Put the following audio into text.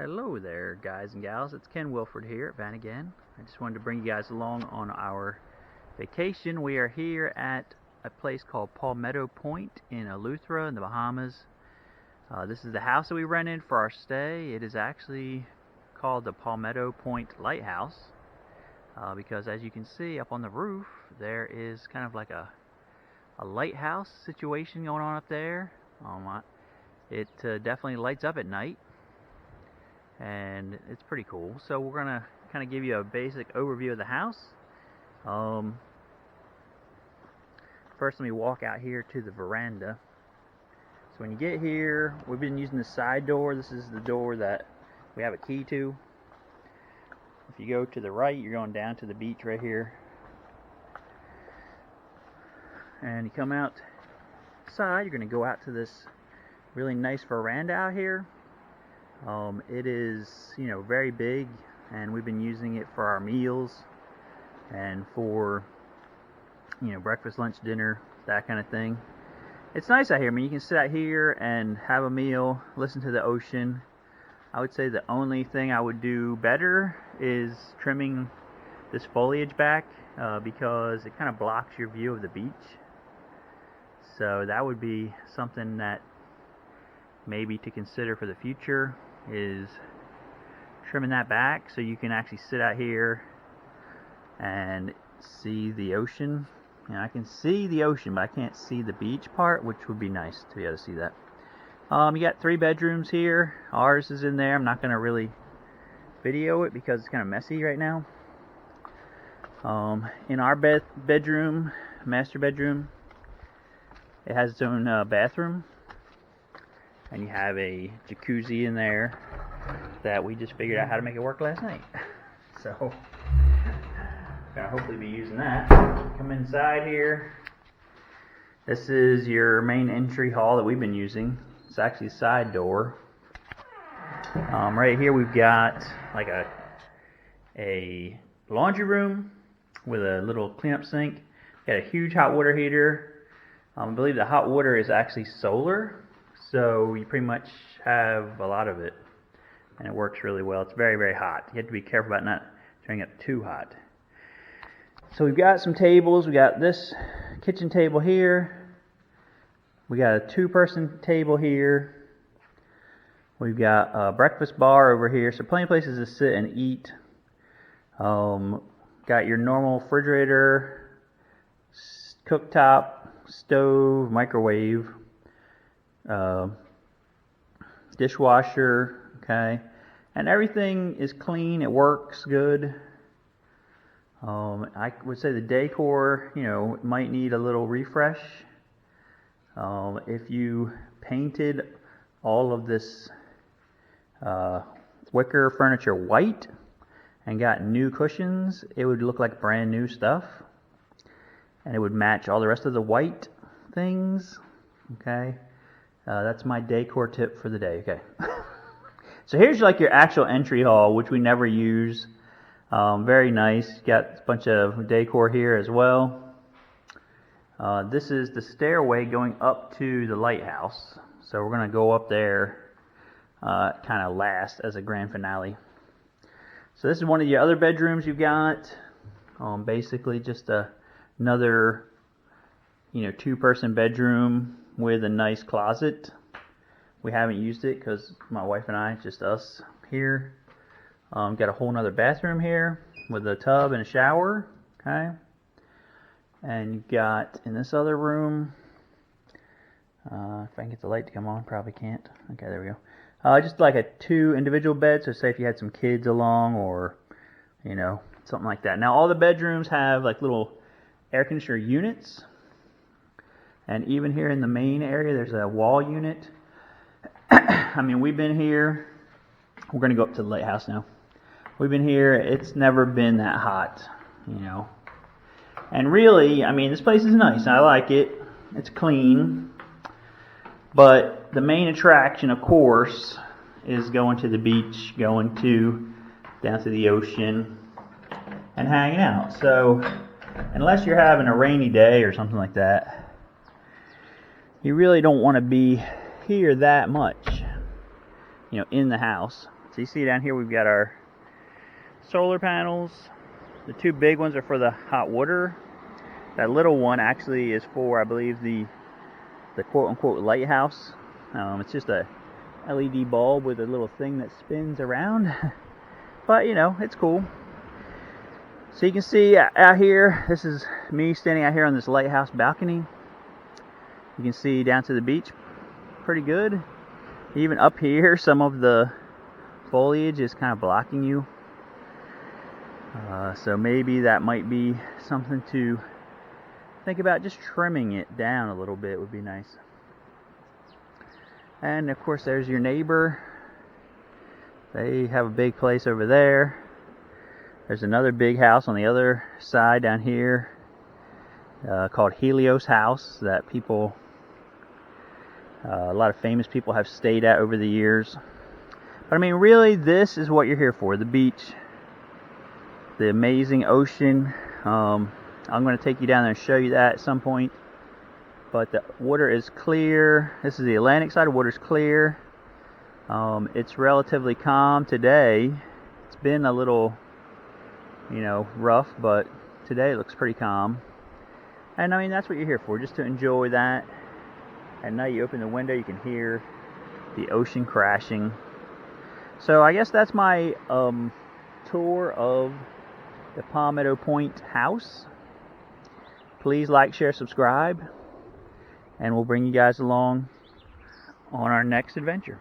Hello there, guys and gals. It's Ken Wilford here at Van again. I just wanted to bring you guys along on our vacation. We are here at a place called Palmetto Point in Eleuthera in the Bahamas. This is the house that we rented for our stay. It is actually called the Palmetto Point Lighthouse because, as you can see up on the roof, there is kind of like a lighthouse situation going on up there. It definitely lights up at night, and it's pretty cool. So we're gonna kind of give you a basic overview of the house. First, let me walk out here to the veranda. So when you get here, we've been using the side door. This is the door that we have a key to. If you go to the right, you're going down to the beach right here, and you come outside, you're going to go out to this really nice veranda out here. It is, very big, and we've been using it for our meals and for, breakfast, lunch, dinner, that kind of thing. It's nice out here. I mean, you can sit out here and have a meal, listen to the ocean. I would say the only thing I would do better is trimming this foliage back because it kind of blocks your view of the beach. So that would be something that maybe to consider for the future, is trimming that back so you can actually sit out here and see the ocean. I can see the ocean, but I can't see the beach part, which would be nice to be able to see that. You got 3 bedrooms here. Ours is in there. I'm not going to really video it because it's kind of messy right now. In our bedroom, master bedroom, it has its own bathroom. And you have a jacuzzi in there that we just figured out how to make it work last night. So, gonna hopefully be using that. Come inside here. This is your main entry hall that we've been using. It's actually a side door. Right here we've got like a laundry room with a little cleanup sink. Got a huge hot water heater. I believe the hot water is actually solar. So you pretty much have a lot of it, and it works really well. It's very, very hot. You have to be careful about not turning it too hot. So we've got some tables. We got this kitchen table here. We got a 2-person table here. We've got a breakfast bar over here. So plenty of places to sit and eat. Got your normal refrigerator, cooktop, stove, microwave. Dishwasher, okay, and everything is clean. It works good. I would say the decor, might need a little refresh. If you painted all of this wicker furniture white and got new cushions, it would look like brand new stuff, and it would match all the rest of the white things. Okay. That's my decor tip for the day. Okay. So here's like your actual entry hall, which we never use. Very nice. Got a bunch of decor here as well. This is the stairway going up to the lighthouse. So we're going to go up there kind of last as a grand finale. So this is one of your other bedrooms you've got. Basically just another 2-person bedroom with a nice closet. We haven't used it because my wife and I, just us here. Got a whole nother bathroom here with a tub and a shower. Okay. And you've got in this other room, if I can get the light to come on, probably can't. Okay, there we go. Just like a 2 individual beds. So say if you had some kids along or, something like that. Now all the bedrooms have like little air conditioner units. And even here in the main area, there's a wall unit. I mean, we've been here. We're going to go up to the lighthouse now. We've been here. It's never been that hot, And really, I mean, this place is nice. I like it. It's clean. But the main attraction, of course, is going to the beach, going down to the ocean, and hanging out. So, unless you're having a rainy day or something like that, you really don't want to be here that much, in the house. So you see down here we've got our solar panels. The two big ones are for the hot water. That little one actually is for, I believe, the quote-unquote lighthouse. It's just a LED bulb with a little thing that spins around. But, you know, it's cool. So you can see out here, this is me standing out here on this lighthouse balcony. You can see down to the beach pretty good. Even up here, some of the foliage is kind of blocking you. So maybe that might be something to think about. Just trimming it down a little bit would be nice. And of course there's your neighbor. They have a big place over there. There's another big house on the other side down here called Helios House that people, a lot of famous people have stayed at over the years. But I mean, really, this is what you're here for. The beach, the amazing ocean. I'm going to take you down there and show you that at some point. But the water is clear. This is the Atlantic side. The water's clear. It's relatively calm today. It's been a little, you know, rough, but today it looks pretty calm. And I mean, that's what you're here for, just to enjoy that. At night, you open the window, you can hear the ocean crashing. So I guess that's my tour of the Palmetto Point house. Please like, share, subscribe, and we'll bring you guys along on our next adventure.